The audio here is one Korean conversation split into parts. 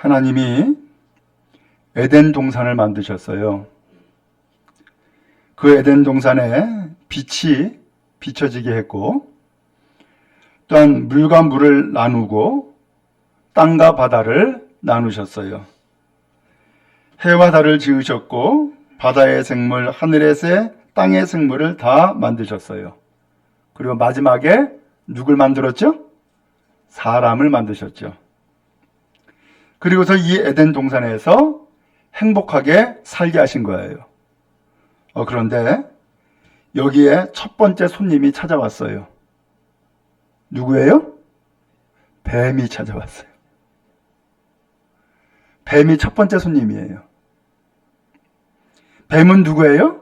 하나님이 에덴 동산을 만드셨어요. 그 에덴 동산에 빛이 비춰지게 했고, 또한 물과 물을 나누고 땅과 바다를 나누셨어요. 해와 달을 지으셨고 바다의 생물, 하늘의 새, 땅의 생물을 다 만드셨어요. 그리고 마지막에 누굴 만들었죠? 사람을 만드셨죠. 그리고서 이 에덴 동산에서 행복하게 살게 하신 거예요. 그런데 여기에 첫 번째 손님이 찾아왔어요. 누구예요? 뱀이 찾아왔어요. 뱀이 첫 번째 손님이에요. 뱀은 누구예요?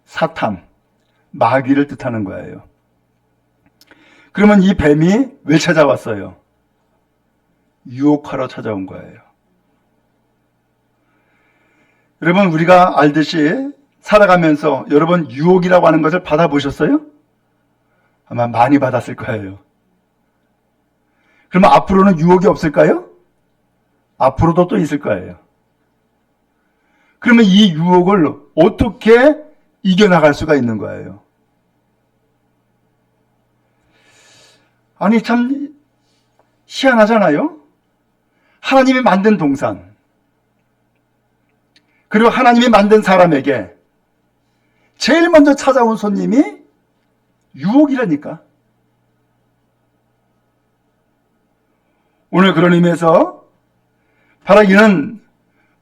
사탄, 마귀를 뜻하는 거예요. 그러면 이 뱀이 왜 찾아왔어요? 유혹하러 찾아온 거예요. 여러분, 우리가 알듯이 살아가면서 여러분 유혹이라고 하는 것을 받아보셨어요? 아마 많이 받았을 거예요. 그러면 앞으로는 유혹이 없을까요? 앞으로도 또 있을 거예요. 그러면 이 유혹을 어떻게 이겨나갈 수가 있는 거예요? 아니, 참 희한하잖아요? 하나님이 만든 동산, 그리고 하나님이 만든 사람에게 제일 먼저 찾아온 손님이 유혹이라니까. 오늘 그런 의미에서 바라기는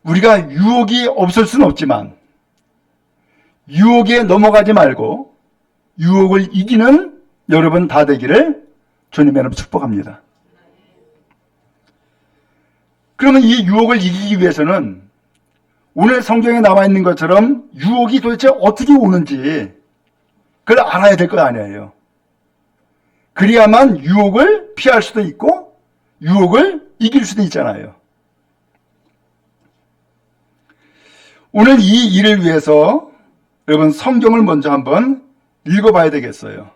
우리가 유혹이 없을 수는 없지만 유혹에 넘어가지 말고 유혹을 이기는 여러분 다 되기를 주님의 이름으로 축복합니다. 그러면 이 유혹을 이기기 위해서는 오늘 성경에 나와 있는 것처럼 유혹이 도대체 어떻게 오는지 그걸 알아야 될 거 아니에요. 그래야만 유혹을 피할 수도 있고 유혹을 이길 수도 있잖아요. 오늘 이 일을 위해서 여러분 성경을 먼저 한번 읽어봐야 되겠어요.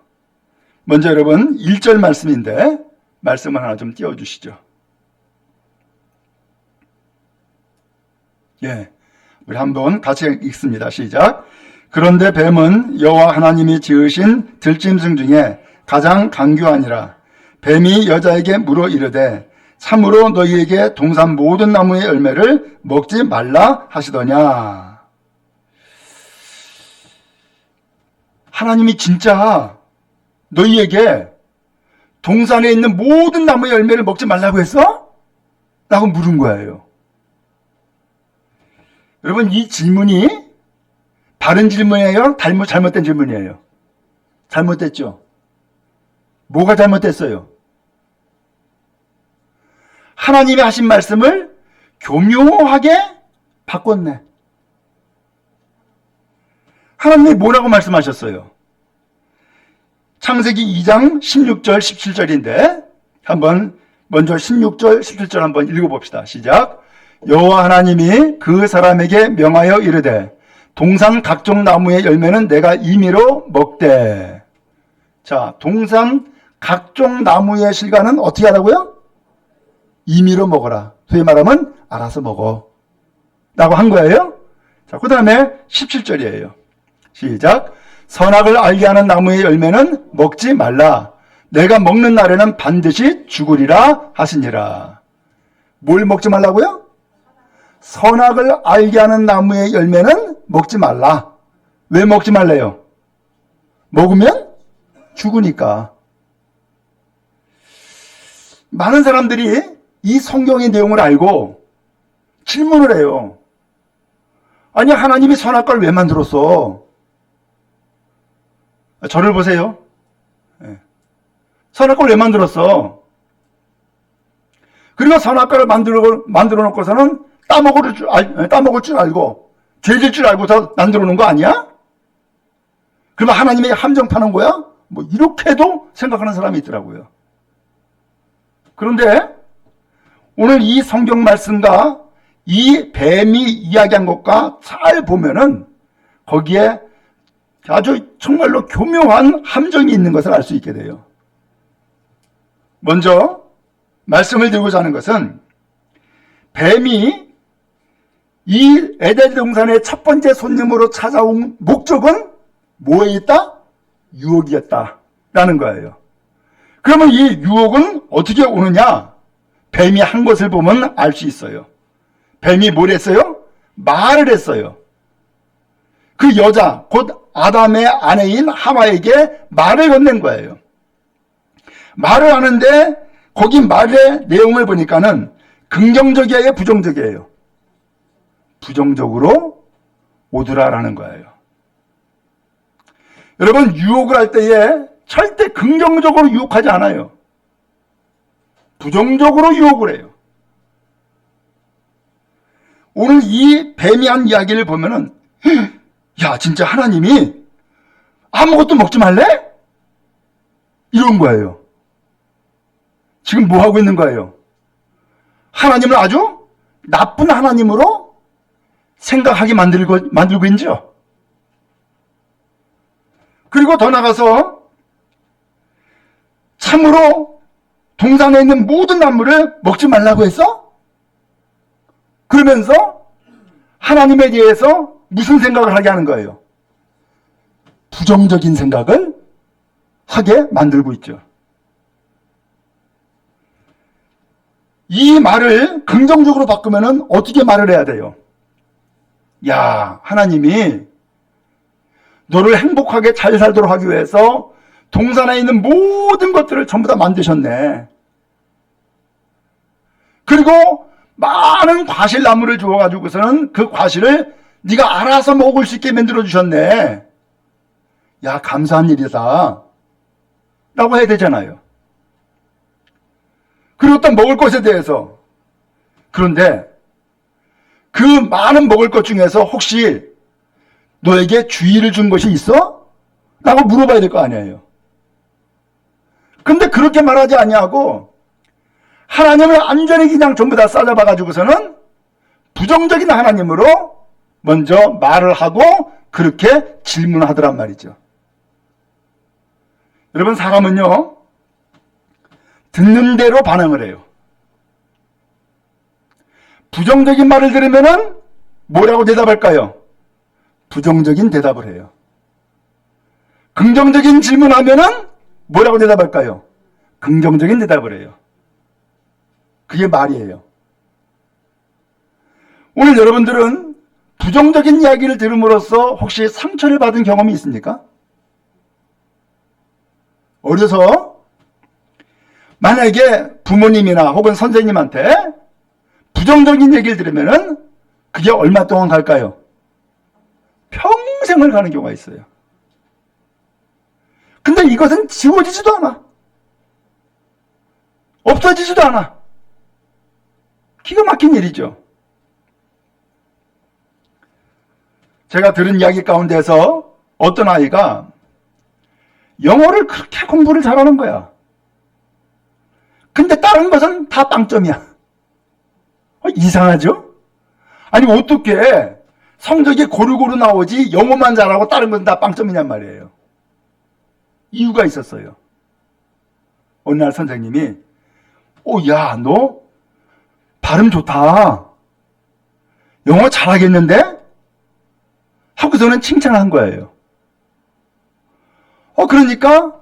먼저 여러분 1절 말씀인데 말씀을 하나 좀 띄워주시죠. 예, 우리 한번 같이 읽습니다. 시작. 그런데 뱀은 여호와 하나님이 지으신 들짐승 중에 가장 강교하니라. 뱀이 여자에게 물어 이르되 참으로 너희에게 동산 모든 나무의 열매를 먹지 말라 하시더냐. 하나님이 진짜 너희에게 동산에 있는 모든 나무의 열매를 먹지 말라고 했어? 라고 물은 거예요. 여러분, 이 질문이 바른 질문이에요? 잘못된 질문이에요? 잘못됐죠? 뭐가 잘못됐어요? 하나님이 하신 말씀을 교묘하게 바꿨네. 하나님이 뭐라고 말씀하셨어요? 창세기 2장 16절 17절인데 한번 먼저 16절 17절 한번 읽어봅시다. 시작. 여호와 하나님이 그 사람에게 명하여 이르되 동산 각종 나무의 열매는 내가 임의로 먹되. 자, 동산 각종 나무의 실과는 어떻게 하라고요? 임의로 먹어라. 소위 말하면 알아서 먹어 라고 한 거예요. 자, 그 다음에 17절이에요. 시작. 선악을 알게 하는 나무의 열매는 먹지 말라. 내가 먹는 날에는 반드시 죽으리라 하시니라. 뭘 먹지 말라고요? 선악을 알게 하는 나무의 열매는 먹지 말라. 왜 먹지 말래요? 먹으면 죽으니까. 많은 사람들이 이 성경의 내용을 알고 질문을 해요. 아니, 하나님이 선악과를 왜 만들었어? 저를 보세요. 선악과를 왜 만들었어? 그리고 선악과를 만들어 놓고서는 따먹을 줄 알고 죄질 줄 알고서 만들어 놓은 거 아니야? 그러면 하나님이 함정파는 거야? 뭐 이렇게도 생각하는 사람이 있더라고요. 그런데 오늘 이 성경 말씀과 이 뱀이 이야기한 것과 잘 보면은 거기에 아주 정말로 교묘한 함정이 있는 것을 알 수 있게 돼요. 먼저 말씀을 들고자 하는 것은 뱀이 이 에덴 동산의 첫 번째 손님으로 찾아온 목적은 뭐에 있다? 유혹이었다라는 거예요. 그러면 이 유혹은 어떻게 오느냐? 뱀이 한 것을 보면 알 수 있어요. 뱀이 뭘 했어요? 말을 했어요. 그 여자, 곧 아담의 아내인 하와에게 말을 건넨 거예요. 말을 하는데 거기 말의 내용을 보니까는 긍정적이에요, 부정적이에요? 부정적으로 오두라라는 거예요. 여러분, 유혹을 할 때에 절대 긍정적으로 유혹하지 않아요. 부정적으로 유혹을 해요. 오늘 이 뱀이 한 이야기를 보면은, 야, 진짜 하나님이 아무것도 먹지 말래? 이런 거예요. 지금 뭐 하고 있는 거예요? 하나님을 아주 나쁜 하나님으로 생각하게 만들고 있죠. 그리고 더 나가서 참으로 동산에 있는 모든 나무를 먹지 말라고 했어? 그러면서 하나님에 대해서 무슨 생각을 하게 하는 거예요? 부정적인 생각을 하게 만들고 있죠. 이 말을 긍정적으로 바꾸면은 어떻게 말을 해야 돼요? 야, 하나님이 너를 행복하게 잘 살도록 하기 위해서 동산에 있는 모든 것들을 전부 다 만드셨네. 그리고 많은 과실나무를 주어가지고서는 그 과실을 네가 알아서 먹을 수 있게 만들어 주셨네. 야, 감사한 일이다 라고 해야 되잖아요. 그리고 또 먹을 것에 대해서, 그런데 그 많은 먹을 것 중에서 혹시 너에게 주의를 준 것이 있어? 라고 물어봐야 될 거 아니에요. 근데 그렇게 말하지 아니하고 하나님을 완전히 그냥 전부 다 싸잡아 가지고서는 부정적인 하나님으로 먼저 말을 하고 그렇게 질문하더란 말이죠. 여러분, 사람은요, 듣는 대로 반응을 해요. 부정적인 말을 들으면은 뭐라고 대답할까요? 부정적인 대답을 해요. 긍정적인 질문하면은 뭐라고 대답할까요? 긍정적인 대답을 해요. 그게 말이에요. 오늘 여러분들은 부정적인 이야기를 들음으로써 혹시 상처를 받은 경험이 있습니까? 어려서 만약에 부모님이나 혹은 선생님한테 부정적인 얘기를 들으면은 그게 얼마 동안 갈까요? 평생을 가는 경우가 있어요. 근데 이것은 지워지지도 않아. 없어지지도 않아. 기가 막힌 일이죠. 제가 들은 이야기 가운데서 어떤 아이가 영어를 그렇게 공부를 잘하는 거야. 근데 다른 것은 다 빵점이야. 이상하죠? 아니, 어떻게 성적이 고루고루 나오지 영어만 잘하고 다른 건 다 빵점이냔 말이에요. 이유가 있었어요. 어느 날 선생님이 야, 너 발음 좋다. 영어 잘하겠는데? 하고서는 칭찬을 한 거예요. 그러니까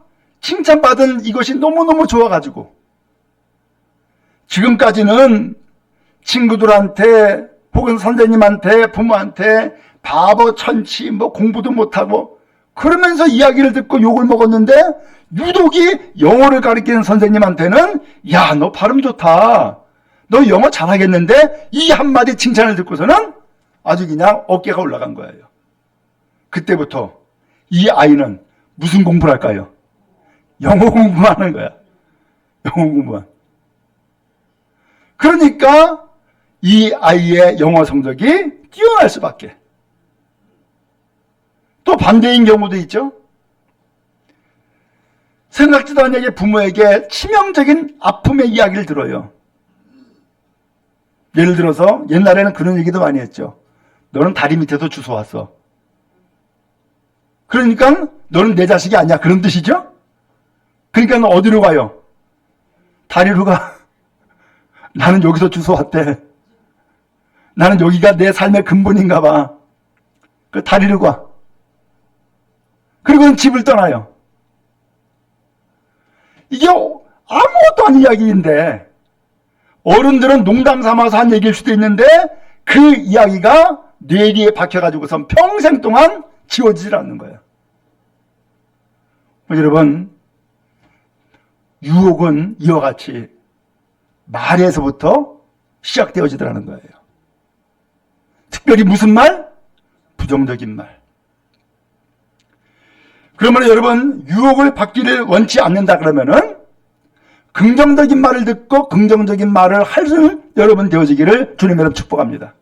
칭찬받은 이것이 너무너무 좋아가지고 지금까지는 친구들한테 혹은 선생님한테 부모한테 바보 천치 뭐 공부도 못하고 그러면서 이야기를 듣고 욕을 먹었는데 유독이 영어를 가르치는 선생님한테는 야, 너 발음 좋다. 너 영어 잘하겠는데? 이 한마디 칭찬을 듣고서는 아주 그냥 어깨가 올라간 거예요. 그때부터 이 아이는 무슨 공부를 할까요? 영어 공부만 하는 거야. 영어 공부만. 그러니까 이 아이의 영어 성적이 뛰어날 수밖에. 또 반대인 경우도 있죠. 생각지도 않게 부모에게 치명적인 아픔의 이야기를 들어요. 예를 들어서 옛날에는 그런 얘기도 많이 했죠. 너는 다리 밑에서 주워왔어. 그러니까 너는 내 자식이 아니야. 그런 뜻이죠? 그러니까 너 어디로 가요? 다리로 가. 나는 여기서 주워왔대. 나는 여기가 내 삶의 근본인가 봐. 그 다리를 과. 그리고는 집을 떠나요. 이게 아무것도 아닌 이야기인데 어른들은 농담 삼아서 한 얘기일 수도 있는데 그 이야기가 뇌리에 박혀가지고선 평생 동안 지워지질 않는 거예요. 여러분, 유혹은 이와 같이 말에서부터 시작되어지더라는 거예요. 특별히 무슨 말? 부정적인 말. 그러면 여러분, 유혹을 받기를 원치 않는다 그러면은 긍정적인 말을 듣고 긍정적인 말을 할 수 여러분 되어지기를 주님 여러분 축복합니다.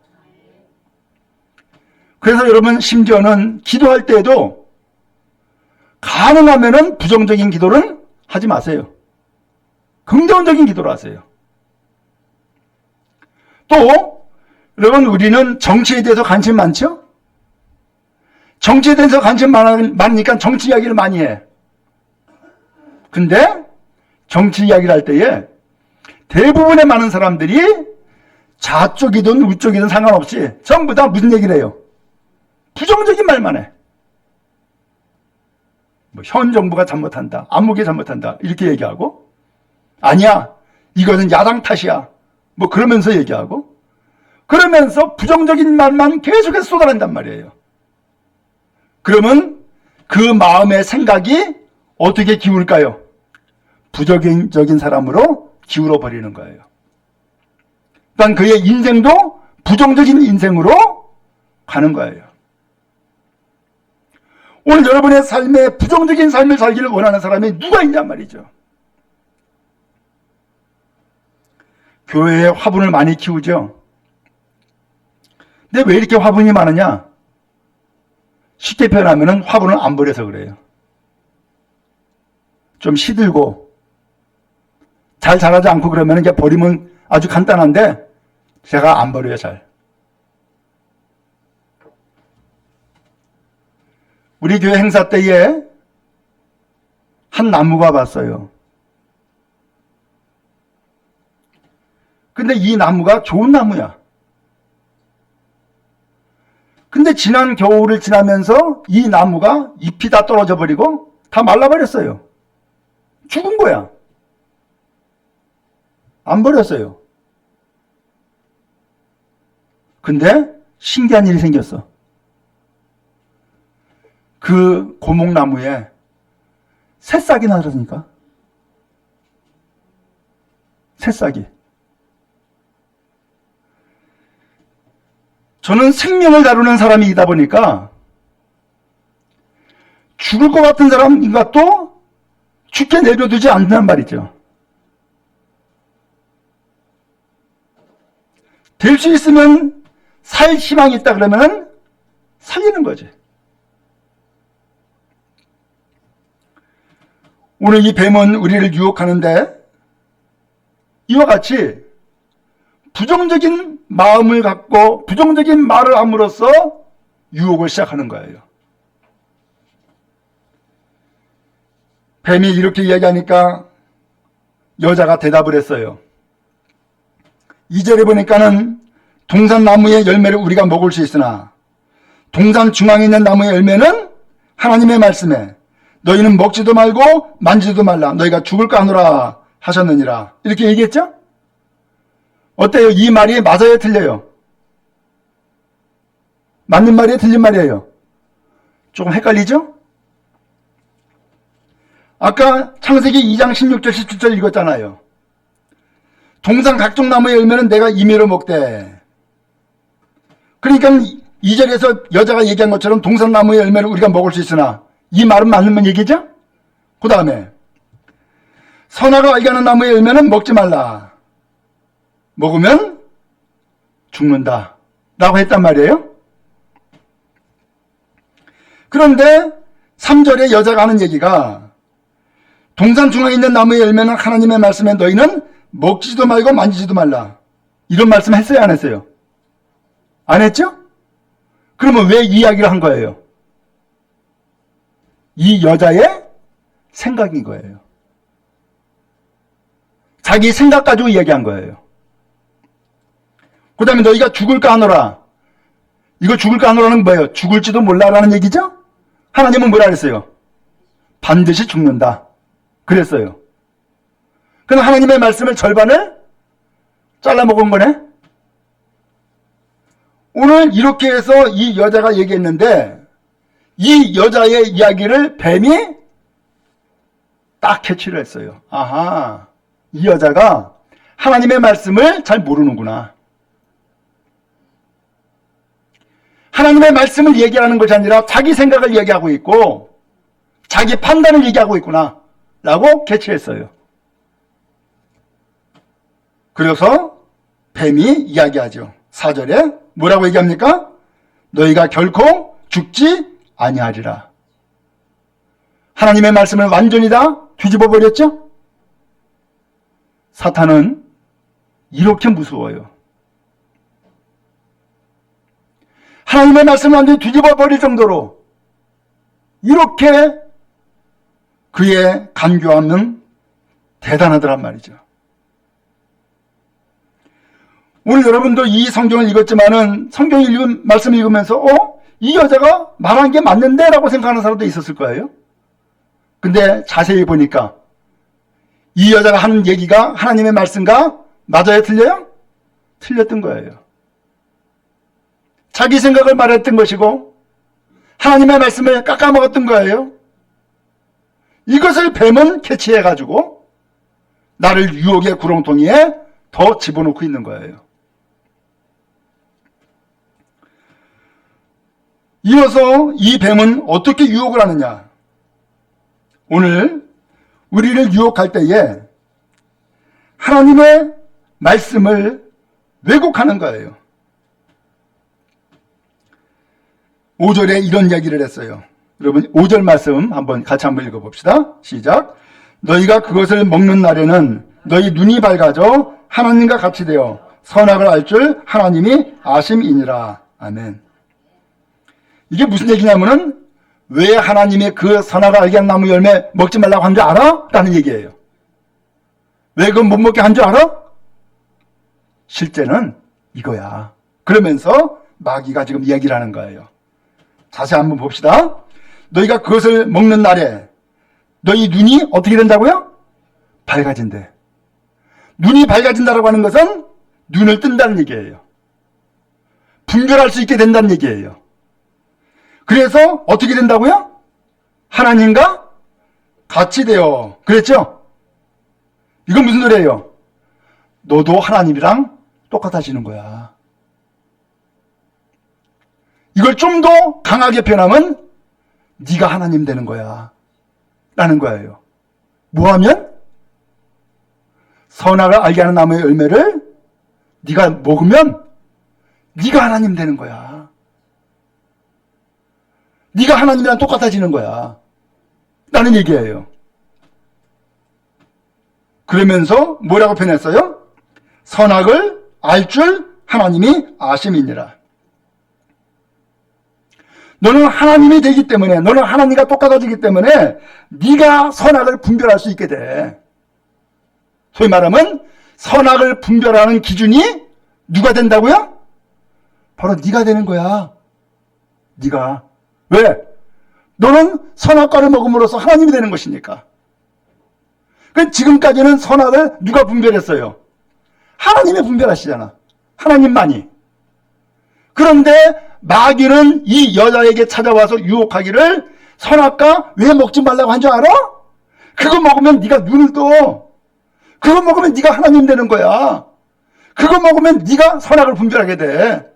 그래서 여러분 심지어는 기도할 때에도 가능하면은 부정적인 기도는 하지 마세요. 긍정적인 기도를 하세요. 또 여러분 우리는 정치에 대해서 관심 많죠? 정치에 대해서 관심 많으니까 정치 이야기를 많이 해. 근데 정치 이야기를 할 때에 대부분의 많은 사람들이 좌쪽이든 우쪽이든 상관없이 전부 다 무슨 얘기를 해요? 부정적인 말만 해. 뭐 현 정부가 잘못한다, 안목이 잘못한다 이렇게 얘기하고, 아니야 이거는 야당 탓이야 뭐 그러면서 얘기하고, 그러면서 부정적인 말만 계속해서 쏟아낸단 말이에요. 그러면 그 마음의 생각이 어떻게 기울까요? 부정적인 사람으로 기울어 버리는 거예요. 그러니까 그의 인생도 부정적인 인생으로 가는 거예요. 오늘 여러분의 삶에 부정적인 삶을 살기를 원하는 사람이 누가 있냔 말이죠. 교회에 화분을 많이 키우죠. 근데 왜 이렇게 화분이 많으냐? 쉽게 표현하면 화분을 안 버려서 그래요. 좀 시들고 잘 자라지 않고 그러면 이제 버리면 아주 간단한데 제가 안 버려요, 잘. 우리 교회 행사 때에 한 나무가 봤어요. 근데 이 나무가 좋은 나무야. 근데 지난 겨울을 지나면서 이 나무가 잎이 다 떨어져 버리고 다 말라버렸어요. 죽은 거야. 안 버렸어요. 근데 신기한 일이 생겼어. 그 고목나무에 새싹이 나더라니까. 새싹이. 저는 생명을 다루는 사람이다 보니까 죽을 것 같은 사람인가 또 죽게 내버려두지 않는단 말이죠. 될 수 있으면 살 희망이 있다 그러면 살리는 거지. 오늘 이 뱀은 우리를 유혹하는데 이와 같이 부정적인 마음을 갖고 부정적인 말을 함으로써 유혹을 시작하는 거예요. 뱀이 이렇게 이야기하니까 여자가 대답을 했어요. 2절에 보니까는 동산나무의 열매를 우리가 먹을 수 있으나 동산 중앙에 있는 나무의 열매는 하나님의 말씀에 너희는 먹지도 말고 만지지도 말라 너희가 죽을까 하노라 하셨느니라. 이렇게 얘기했죠? 어때요? 이 말이 맞아요? 틀려요? 맞는 말이에요? 틀린 말이에요? 조금 헷갈리죠? 아까 창세기 2장 16절 17절 읽었잖아요. 동산 각종 나무의 열매는 내가 임의로 먹되. 그러니까 2절에서 여자가 얘기한 것처럼 동산 나무의 열매를 우리가 먹을 수 있으나 이 말은 맞는 얘기죠? 그 다음에 선악을 알게 하는 나무의 열매는 먹지 말라. 먹으면 죽는다 라고 했단 말이에요. 그런데 3절에 여자가 하는 얘기가 동산 중앙에 있는 나무의 열매는 하나님의 말씀에 너희는 먹지도 말고 만지지도 말라. 이런 말씀 했어요? 안 했어요? 안 했죠? 그러면 왜 이 이야기를 한 거예요? 이 여자의 생각인 거예요. 자기 생각 가지고 이야기한 거예요. 그 다음에 너희가 죽을까 하노라. 이거 죽을까 하노라는 뭐예요? 죽을지도 몰라라는 얘기죠? 하나님은 뭐라 그랬어요? 반드시 죽는다. 그랬어요. 그럼 하나님의 말씀을 절반을 잘라먹은 거네? 오늘 이렇게 해서 이 여자가 얘기했는데 이 여자의 이야기를 뱀이 딱 캐치를 했어요. 아하, 이 여자가 하나님의 말씀을 잘 모르는구나. 하나님의 말씀을 얘기하는 것이 아니라 자기 생각을 얘기하고 있고 자기 판단을 얘기하고 있구나 라고 캐치했어요. 그래서 뱀이 이야기하죠. 4절에 뭐라고 얘기합니까? 너희가 결코 죽지 아니하리라. 하나님의 말씀을 완전히 다 뒤집어 버렸죠? 사탄은 이렇게 무서워요. 하나님의 말씀을 완전히 뒤집어 버릴 정도로 이렇게 그의 간교함은 대단하더란 말이죠. 오늘 여러분도 이 성경을 읽었지만은 성경 말씀을 읽으면서 이 여자가 말한 게 맞는데? 라고 생각하는 사람도 있었을 거예요. 근데 자세히 보니까 이 여자가 하는 얘기가 하나님의 말씀과 맞아요? 틀려요? 틀렸던 거예요. 자기 생각을 말했던 것이고 하나님의 말씀을 깎아먹었던 거예요. 이것을 뱀은 캐치해가지고 나를 유혹의 구렁텅이에 더 집어넣고 있는 거예요. 이어서 이 뱀은 어떻게 유혹을 하느냐? 오늘 우리를 유혹할 때에 하나님의 말씀을 왜곡하는 거예요. 5절에 이런 이야기를 했어요. 여러분 5절 말씀 같이 한번 읽어봅시다. 시작. 너희가 그것을 먹는 날에는 너희 눈이 밝아져 하나님과 같이 되어 선악을 알 줄 하나님이 아심이니라. 아멘. 이게 무슨 얘기냐면은 왜 하나님이 그 선악을 알게 한 나무 열매 먹지 말라고 한 줄 알아? 라는 얘기예요. 왜 그건 못 먹게 한 줄 알아? 실제는 이거야. 그러면서 마귀가 지금 이야기를 하는 거예요. 자세히 한번 봅시다. 너희가 그것을 먹는 날에 너희 눈이 어떻게 된다고요? 밝아진대. 눈이 밝아진다라고 하는 것은 눈을 뜬다는 얘기예요. 분별할 수 있게 된다는 얘기예요. 그래서 어떻게 된다고요? 하나님과 같이 되어. 그랬죠? 이건 무슨 소리예요? 너도 하나님이랑 똑같아지는 거야. 이걸 좀 더 강하게 표현하면 네가 하나님 되는 거야 라는 거예요. 뭐하면? 선악을 알게 하는 나무의 열매를 네가 먹으면 네가 하나님 되는 거야. 네가 하나님이랑 똑같아지는 거야 라는 얘기예요. 그러면서 뭐라고 표현했어요? 선악을 알 줄 하나님이 아심이니라. 너는 하나님이 되기 때문에, 너는 하나님과 똑같아지기 때문에 네가 선악을 분별할 수 있게 돼. 소위 말하면 선악을 분별하는 기준이 누가 된다고요? 바로 네가 되는 거야. 네가. 왜? 너는 선악과를 먹음으로써 하나님이 되는 것이니까. 지금까지는 선악을 누가 분별했어요? 하나님이 분별하시잖아. 하나님만이. 그런데 마귀는 이 여자에게 찾아와서 유혹하기를 선악과 왜 먹지 말라고 한 줄 알아? 그거 먹으면 네가 눈을 떠. 그거 먹으면 네가 하나님 되는 거야. 그거 먹으면 네가 선악을 분별하게 돼.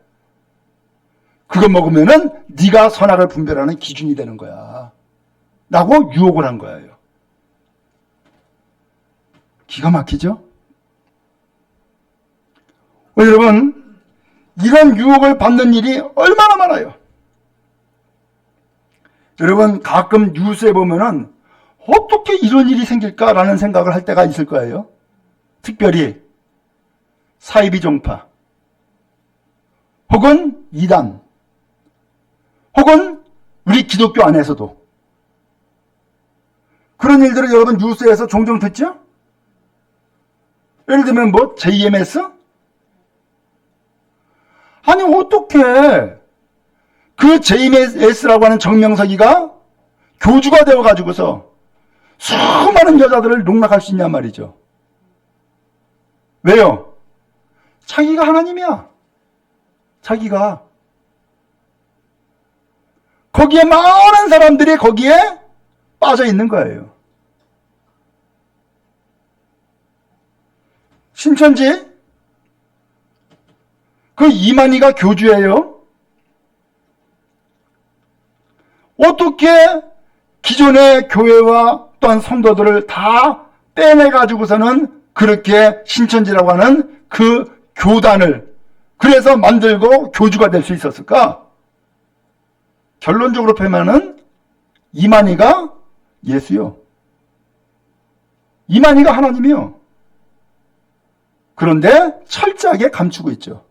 그거 먹으면은 네가 선악을 분별하는 기준이 되는 거야. 라고 유혹을 한 거예요. 기가 막히죠? 여러분, 이런 유혹을 받는 일이 얼마나 많아요. 여러분, 가끔 뉴스에 보면은 어떻게 이런 일이 생길까라는 생각을 할 때가 있을 거예요. 특별히 사이비 종파 혹은 이단 혹은 우리 기독교 안에서도 그런 일들을 여러분 뉴스에서 종종 듣죠? 예를 들면 JMS? 아니 어떻게 그 JMS라고 하는 정명석이가 교주가 되어가지고서 수많은 여자들을 농락할 수 있냔 말이죠. 왜요? 자기가 하나님이야. 자기가. 거기에 많은 사람들이 거기에 빠져 있는 거예요. 신천지? 그 이만희가 교주예요. 어떻게 기존의 교회와 또한 성도들을 다 빼내가지고서는 그렇게 신천지라고 하는 그 교단을 그래서 만들고 교주가 될 수 있었을까? 결론적으로 보면은 이만희가 예수요. 이만희가 하나님이요. 그런데 철저하게 감추고 있죠.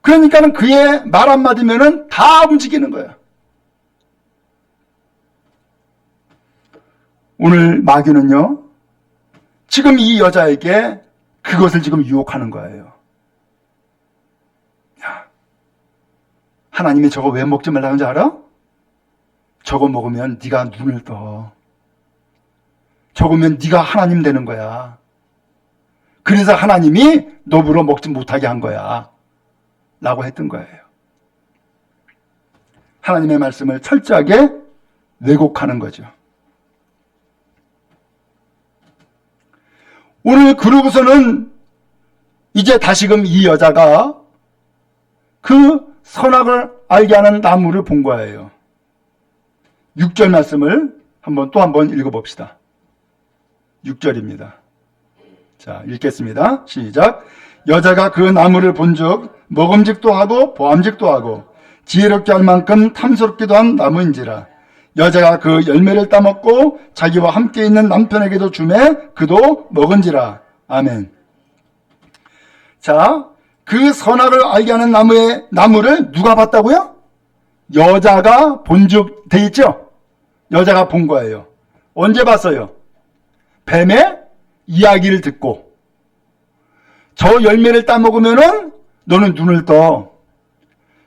그러니까는 그의 말 한마디면은 다 움직이는 거야. 오늘 마귀는요, 지금 이 여자에게 그것을 지금 유혹하는 거예요. 야, 하나님이 저거 왜 먹지 말라는 줄 알아? 저거 먹으면 네가 눈을 떠. 저거면 네가 하나님 되는 거야. 그래서 하나님이 너부로 먹지 못하게 한 거야. 라고 했던 거예요. 하나님의 말씀을 철저하게 왜곡하는 거죠. 오늘 그러고서는 이제 다시금 이 여자가 그 선악을 알게 하는 나무를 본 거예요. 6절 말씀을 또 한 번 읽어봅시다. 6절입니다. 자, 읽겠습니다. 시작. 여자가 그 나무를 본즉 먹음직도 하고 보암직도 하고 지혜롭게 할 만큼 탐스럽기도 한 나무인지라. 여자가 그 열매를 따먹고 자기와 함께 있는 남편에게도 주매 그도 먹은지라. 아멘. 자, 그 선악을 알게 하는 나무를 누가 봤다고요? 여자가 본즉 돼 있죠? 여자가 본 거예요. 언제 봤어요? 뱀의 이야기를 듣고 저 열매를 따먹으면은 너는 눈을 떠.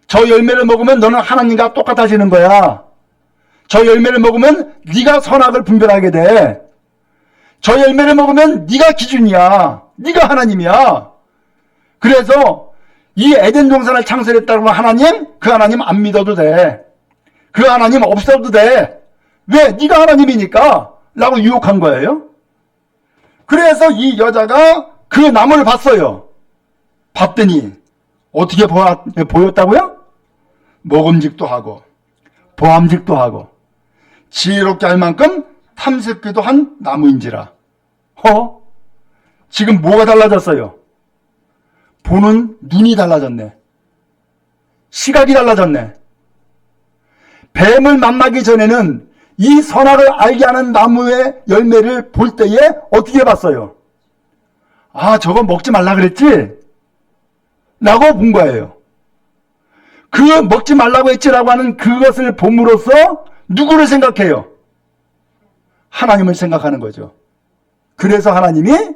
저 열매를 먹으면 너는 하나님과 똑같아지는 거야. 저 열매를 먹으면 네가 선악을 분별하게 돼. 저 열매를 먹으면 네가 기준이야. 네가 하나님이야. 그래서 이 에덴 동산을 창설했다고 하나님, 그 하나님 안 믿어도 돼. 그 하나님 없어도 돼. 왜? 네가 하나님이니까 라고 유혹한 거예요. 그래서 이 여자가 그 나무를 봤어요. 봤더니 어떻게 보였다고요? 먹음직도 하고 보암직도 하고 지혜롭게 할 만큼 탐스럽기도 한 나무인지라. 지금 뭐가 달라졌어요? 보는 눈이 달라졌네. 시각이 달라졌네. 뱀을 만나기 전에는 이 선악을 알게 하는 나무의 열매를 볼 때에 어떻게 봤어요? 아, 저거 먹지 말라 그랬지? 라고 본 거예요. 그 먹지 말라고 했지라고 하는 그것을 봄으로써 누구를 생각해요? 하나님을 생각하는 거죠. 그래서 하나님이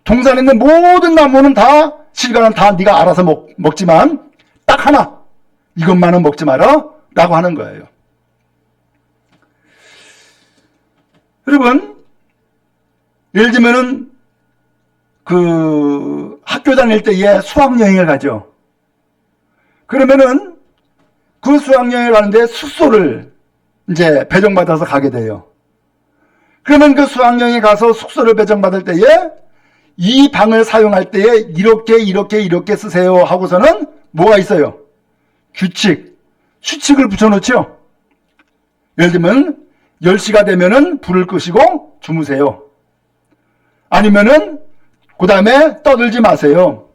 동산에 있는 모든 나무는 다 실과는 다 네가 알아서 먹지만 딱 하나 이것만은 먹지 마라 라고 하는 거예요. 여러분, 예를 들면은 그 학교 다닐 때에 수학여행을 가죠. 그러면은 그 수학여행을 가는데 숙소를 이제 배정받아서 가게 돼요. 그러면 그 수학여행에 가서 숙소를 배정받을 때에 이 방을 사용할 때에 이렇게 쓰세요 하고서는 뭐가 있어요? 규칙, 수칙을 붙여놓죠. 예를 들면 10시가 되면은 불을 끄시고 주무세요. 아니면은 그 다음에 떠들지 마세요.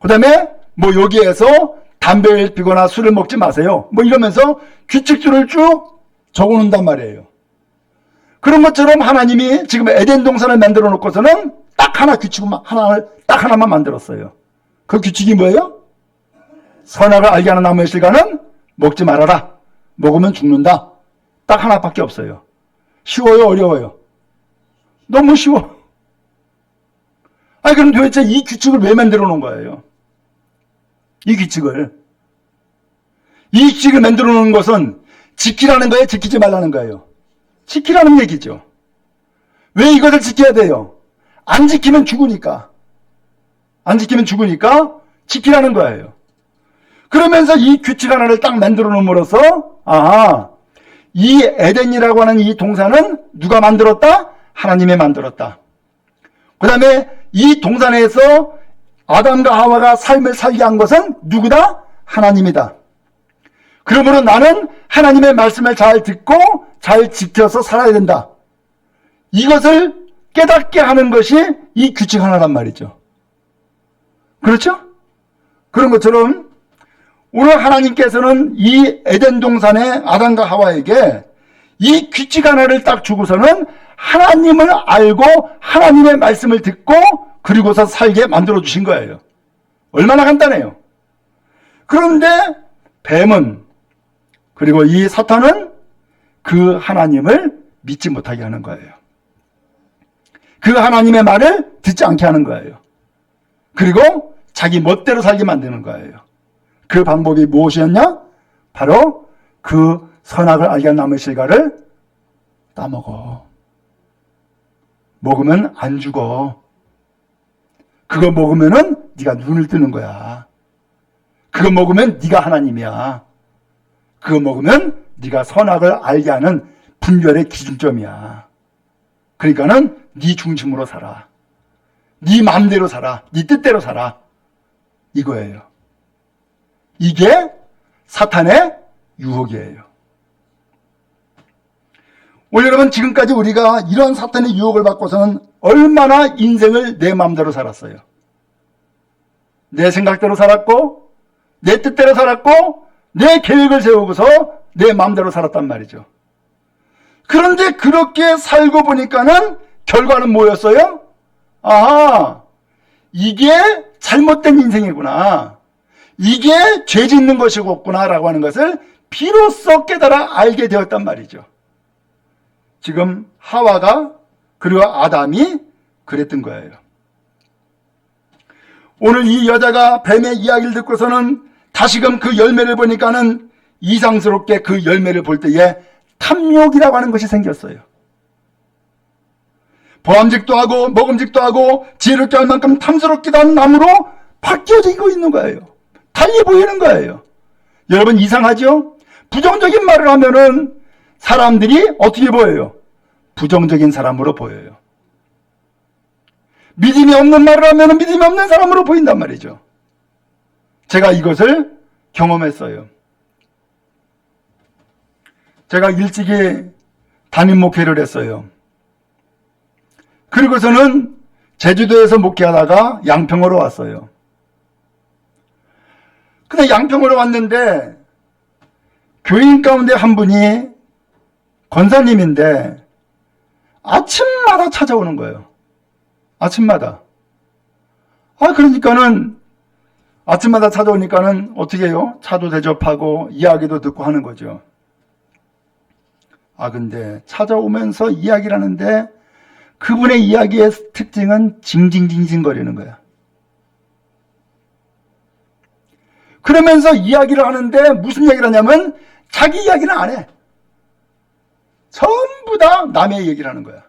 그 다음에 뭐 여기에서 담배를 피거나 술을 먹지 마세요. 뭐 이러면서 규칙들을 쭉 적어놓는단 말이에요. 그런 것처럼 하나님이 지금 에덴 동산을 만들어 놓고서는 딱 하나 딱 하나만 만들었어요. 그 규칙이 뭐예요? 선악을 알게 하는 나무의 실과는 먹지 말아라. 먹으면 죽는다. 딱 하나밖에 없어요. 쉬워요, 어려워요? 너무 쉬워. 그럼 도대체 이 규칙을 왜 만들어 놓은 거예요? 이 규칙을 만들어 놓은 것은 지키라는 거예요? 지키지 말라는 거예요? 지키라는 얘기죠. 왜 이것을 지켜야 돼요? 안 지키면 죽으니까. 지키라는 거예요. 그러면서 이 규칙 하나를 딱 만들어 놓음으로써 이 에덴이라고 하는 이 동산은 누가 만들었다? 하나님이 만들었다. 그 다음에 이 동산에서 아담과 하와가 삶을 살게 한 것은 누구다? 하나님이다. 그러므로 나는 하나님의 말씀을 잘 듣고 잘 지켜서 살아야 된다. 이것을 깨닫게 하는 것이 이 규칙 하나란 말이죠. 그렇죠? 그런 것처럼 오늘 하나님께서는 이 에덴 동산의 아담과 하와에게 이 규칙 하나를 딱 주고서는 하나님을 알고 하나님의 말씀을 듣고 그리고서 살게 만들어 주신 거예요. 얼마나 간단해요. 그런데 뱀은, 그리고 이 사탄은 그 하나님을 믿지 못하게 하는 거예요. 그 하나님의 말을 듣지 않게 하는 거예요. 그리고 자기 멋대로 살게 만드는 거예요. 그 방법이 무엇이었냐? 바로 그 선악을 알게 한 나무의 실과를 따먹어. 먹으면 안 죽어. 그거 먹으면은 네가 눈을 뜨는 거야. 그거 먹으면 네가 하나님이야. 그거 먹으면 네가 선악을 알게 하는 분별의 기준점이야. 그러니까는 네 중심으로 살아. 네 마음대로 살아. 네 뜻대로 살아. 이거예요. 이게 사탄의 유혹이에요. 오늘 여러분, 지금까지 우리가 이런 사탄의 유혹을 받고서는 얼마나 인생을 내 마음대로 살았어요. 내 생각대로 살았고, 내 뜻대로 살았고, 내 계획을 세우고서 내 마음대로 살았단 말이죠. 그런데 그렇게 살고 보니까는 결과는 뭐였어요? 이게 잘못된 인생이구나. 이게 죄 짓는 것이었구나 라고 하는 것을 비로소 깨달아 알게 되었단 말이죠. 지금 하와가 그리고 아담이 그랬던 거예요. 오늘 이 여자가 뱀의 이야기를 듣고서는 다시금 그 열매를 보니까는 이상스럽게 그 열매를 볼 때에 탐욕이라고 하는 것이 생겼어요. 보암직도 하고 먹음직도 하고 지혜롭게 할 만큼 탐스럽기도 한 나무로 바뀌어지고 있는 거예요. 달리 보이는 거예요. 여러분, 이상하죠? 부정적인 말을 하면은 사람들이 어떻게 보여요? 부정적인 사람으로 보여요. 믿음이 없는 말을 하면 믿음이 없는 사람으로 보인단 말이죠. 제가 이것을 경험했어요. 제가 일찍이 담임 목회를 했어요. 그리고서는 제주도에서 목회하다가 양평으로 왔어요. 근데 양평으로 왔는데 교인 가운데 한 분이 권사님인데 아침마다 찾아오는 거예요. 아침마다. 그러니까는 아침마다 찾아오니까는 어떻게 해요? 차도 대접하고 이야기도 듣고 하는 거죠. 근데 찾아오면서 이야기를 하는데 그분의 이야기의 특징은 징징징징거리는 거야. 그러면서 이야기를 하는데 무슨 이야기를 하냐면 자기 이야기는 안 해. 전부 다 남의 얘기를 하는 거야.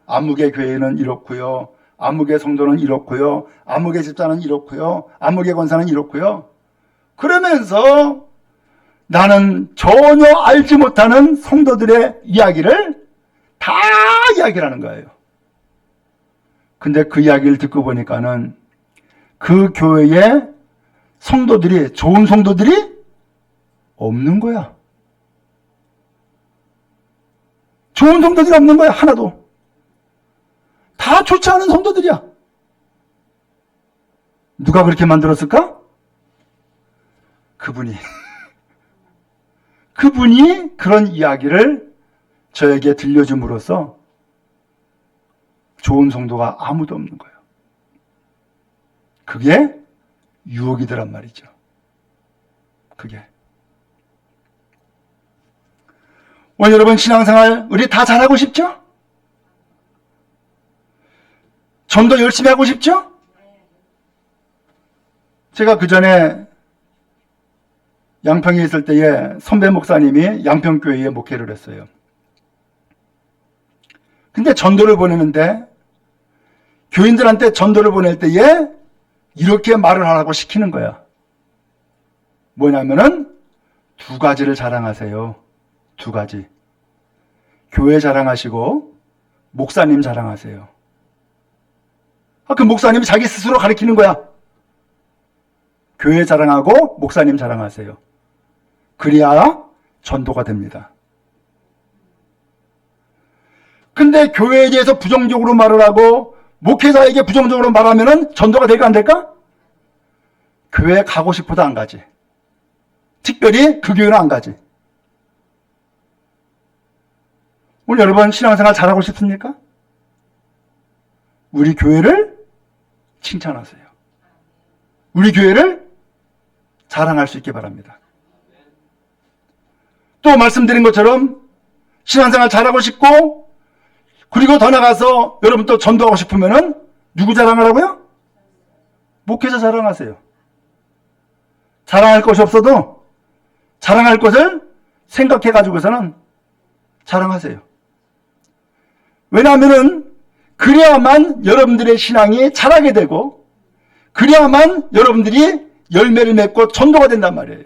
아무개 교회는 이렇고요. 아무개 성도는 이렇고요. 아무개 집사는 이렇고요. 아무개 권사는 이렇고요. 그러면서 나는 전혀 알지 못하는 성도들의 이야기를 다 이야기를 하는 거예요. 근데 그 이야기를 듣고 보니까는 그 교회에 성도들이, 좋은 성도들이 없는 거야. 좋은 성도들이 없는 거야, 하나도. 다 좋지 않은 성도들이야. 누가 그렇게 만들었을까? 그분이 그런 이야기를 저에게 들려줌으로써 좋은 성도가 아무도 없는 거예요. 그게 유혹이더란 말이죠. 그게. 여러분, 신앙생활 우리 다 잘하고 싶죠? 전도 열심히 하고 싶죠? 제가 그 전에 양평에 있을 때에 선배 목사님이 양평교회에 목회를 했어요. 근데 전도를 보내는데 교인들한테 전도를 보낼 때에 이렇게 말을 하라고 시키는 거야. 뭐냐면은 두 가지를 자랑하세요. 두 가지. 교회 자랑하시고 목사님 자랑하세요. 그 목사님이 자기 스스로 가르치는 거야. 교회 자랑하고 목사님 자랑하세요. 그래야 전도가 됩니다. 근데 교회에 대해서 부정적으로 말을 하고 목회자에게 부정적으로 말하면은 전도가 될까 안 될까? 교회 가고 싶어도 안 가지. 특별히 그 교회는 안 가지. 오늘 여러분 신앙생활 잘하고 싶습니까? 우리 교회를 칭찬하세요. 우리 교회를 자랑할 수 있게 바랍니다. 또 말씀드린 것처럼 신앙생활 잘하고 싶고 그리고 더 나가서 여러분 또 전도하고 싶으면은 누구 자랑하라고요? 목회자 자랑하세요. 자랑할 것이 없어도 자랑할 것을 생각해 가지고서는 자랑하세요. 왜냐하면은 그래야만 여러분들의 신앙이 자라게 되고 그래야만 여러분들이 열매를 맺고 전도가 된단 말이에요.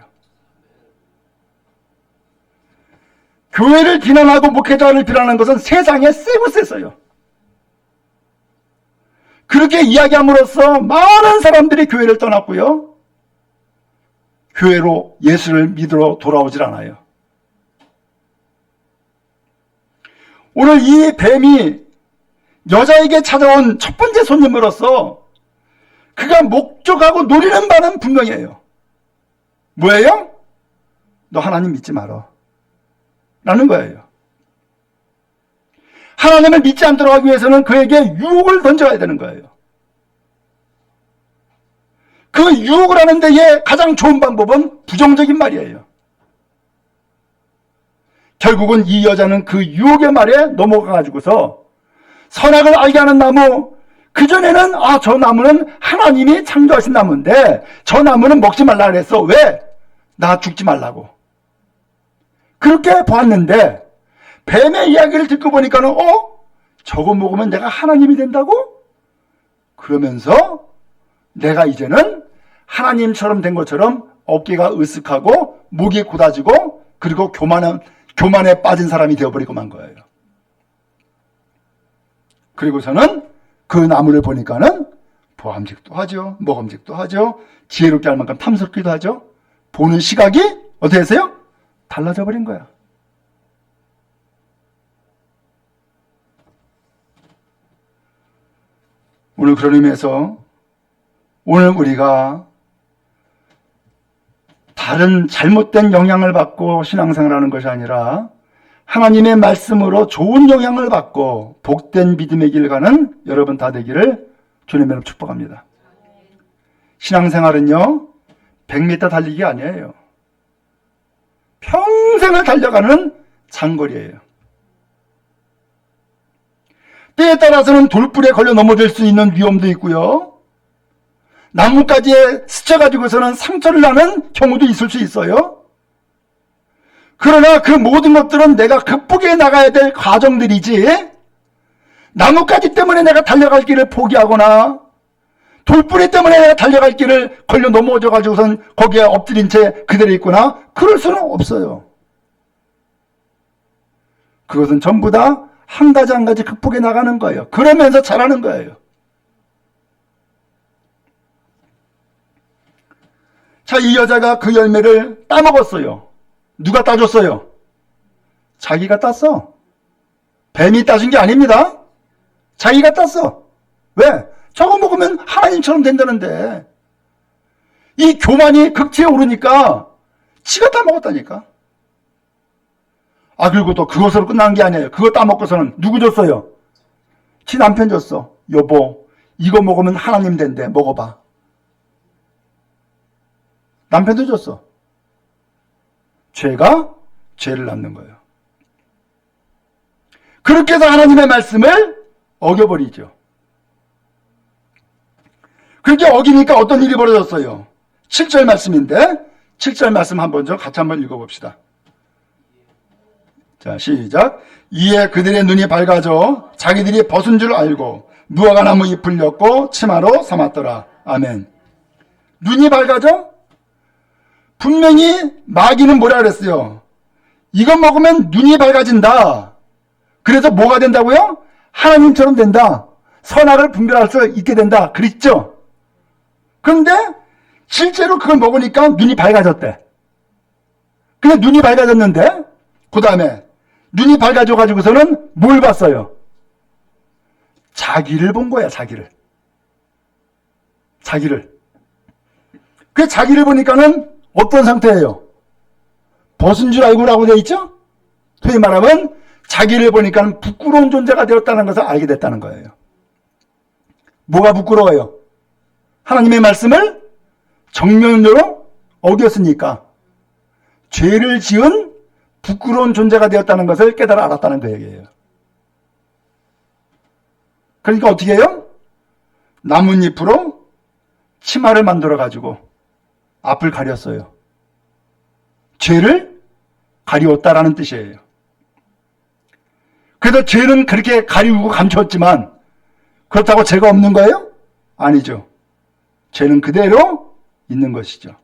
교회를 비난하고 목회자를 비난하는 것은 세상에 세고 셌어요. 그렇게 이야기함으로써 많은 사람들이 교회를 떠났고요. 교회로 예수를 믿으러 돌아오질 않아요. 오늘 이 뱀이 여자에게 찾아온 첫 번째 손님으로서 그가 목적하고 노리는 바는 분명해요. 뭐예요? 너 하나님 믿지 마라. 라는 거예요. 하나님을 믿지 않도록 하기 위해서는 그에게 유혹을 던져야 되는 거예요. 그 유혹을 하는 데에 가장 좋은 방법은 부정적인 말이에요. 결국은 이 여자는 그 유혹의 말에 넘어가가지고서 선악을 알게 하는 나무, 그전에는 저 나무는 하나님이 창조하신 나무인데 저 나무는 먹지 말라 그랬어. 왜? 나 죽지 말라고. 그렇게 보았는데 뱀의 이야기를 듣고 보니까는 저거 먹으면 내가 하나님이 된다고? 그러면서 내가 이제는 하나님처럼 된 것처럼 어깨가 으쓱하고 목이 곧아지고 그리고 교만에 빠진 사람이 되어버리고 만 거예요. 그리고서는 그 나무를 보니까는 보암직도 하죠. 먹음직도 하죠. 지혜롭게 할 만큼 탐스럽기도 하죠. 보는 시각이 어떻게 했어요? 달라져 버린 거야. 오늘 그런 의미에서 오늘 우리가 다른 잘못된 영향을 받고 신앙생활하는 것이 아니라 하나님의 말씀으로 좋은 영향을 받고 복된 믿음의 길 가는 여러분 다 되기를 주님으로 축복합니다. 신앙생활은요 100m 달리기 아니에요. 평생을 달려가는 장거리예요. 때에 따라서는 돌불에 걸려 넘어질 수 있는 위험도 있고요. 나뭇가지에 스쳐가지고서는 상처를 나는 경우도 있을 수 있어요. 그러나 그 모든 것들은 내가 극복해 나가야 될 과정들이지 나뭇가지 때문에 내가 달려갈 길을 포기하거나 돌뿌리 때문에 내가 달려갈 길을 걸려 넘어져 가지고선 거기에 엎드린 채 그대로 있거나 그럴 수는 없어요. 그것은 전부 다 한 가지 한 가지 극복해 나가는 거예요. 그러면서 잘하는 거예요. 자, 이 여자가 그 열매를 따먹었어요. 누가 따줬어요? 자기가 땄어. 뱀이 따준 게 아닙니다. 자기가 땄어. 왜? 저거 먹으면 하나님처럼 된다는데. 이 교만이 극치에 오르니까 지가 따먹었다니까. 그리고 또 그것으로 끝난 게 아니에요. 그거 따먹고서는 누구 줬어요? 지 남편 줬어. 여보, 이거 먹으면 하나님 된대. 먹어봐. 남편도 줬어. 죄가 죄를 낳는 거예요. 그렇게 해서 하나님의 말씀을 어겨버리죠. 그렇게 어기니까 어떤 일이 벌어졌어요? 7절 말씀인데 7절 말씀 한번 좀 같이 한번 읽어봅시다. 자, 시작. 이에 그들의 눈이 밝아져 자기들이 벗은 줄 알고 무화과 나무 잎을 엮고 치마로 삼았더라. 아멘. 눈이 밝아져? 분명히 마귀는 뭐라 그랬어요? 이거 먹으면 눈이 밝아진다. 그래서 뭐가 된다고요? 하나님처럼 된다. 선악을 분별할 수 있게 된다. 그랬죠? 그런데 실제로 그걸 먹으니까 눈이 밝아졌대. 근데 눈이 밝아졌는데 그 다음에 눈이 밝아져 가지고서는 뭘 봤어요? 자기를 본 거야. 자기를. 그 자기를 보니까는 어떤 상태예요? 벗은 줄 알고라고 되어 있죠? 소위 말하면 자기를 보니까는 부끄러운 존재가 되었다는 것을 알게 됐다는 거예요. 뭐가 부끄러워요? 하나님의 말씀을 정면으로 어겼으니까 죄를 지은 부끄러운 존재가 되었다는 것을 깨달아 알았다는 그 얘기예요. 그러니까 어떻게 해요? 나뭇잎으로 치마를 만들어 가지고 앞을 가렸어요. 죄를 가리웠다라는 뜻이에요. 그래서 죄는 그렇게 가리우고 감췄지만 그렇다고 죄가 없는 거예요? 아니죠. 죄는 그대로 있는 것이죠.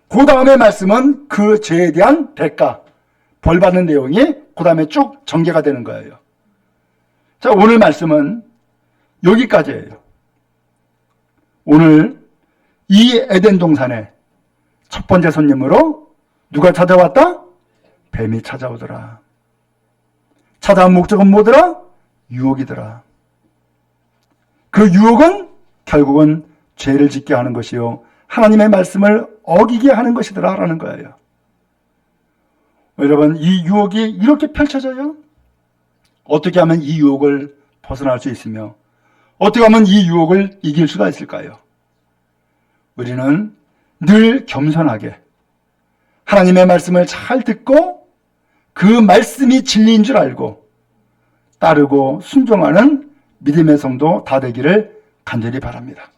그 다음에 말씀은 그 죄에 대한 대가, 벌 받는 내용이 그 다음에 쭉 전개가 되는 거예요. 자, 오늘 말씀은 여기까지예요. 오늘 이 에덴 동산에 첫 번째 손님으로 누가 찾아왔다? 뱀이 찾아오더라. 찾아온 목적은 뭐더라? 유혹이더라. 그 유혹은 결국은 죄를 짓게 하는 것이요 하나님의 말씀을 어기게 하는 것이더라 라는 거예요. 여러분, 이 유혹이 이렇게 펼쳐져요? 어떻게 하면 이 유혹을 벗어날 수 있으며 어떻게 하면 이 유혹을 이길 수가 있을까요? 우리는 늘 겸손하게 하나님의 말씀을 잘 듣고 그 말씀이 진리인 줄 알고 따르고 순종하는 믿음의 성도 다 되기를 간절히 바랍니다.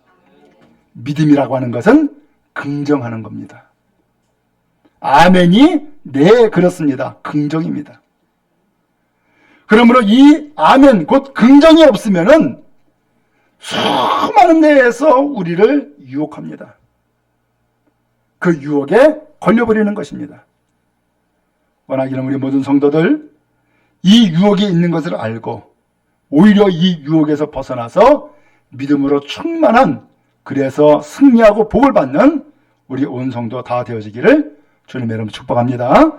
믿음이라고 하는 것은 긍정하는 겁니다. 아멘이 네, 그렇습니다. 긍정입니다. 그러므로 이 아멘, 곧 긍정이 없으면은 수많은 데에서 우리를 유혹합니다. 그 유혹에 걸려버리는 것입니다. 원하기는 우리 모든 성도들 이 유혹이 있는 것을 알고 오히려 이 유혹에서 벗어나서 믿음으로 충만한, 그래서 승리하고 복을 받는 우리 온 성도 다 되어지기를 주님의 이름으로 축복합니다.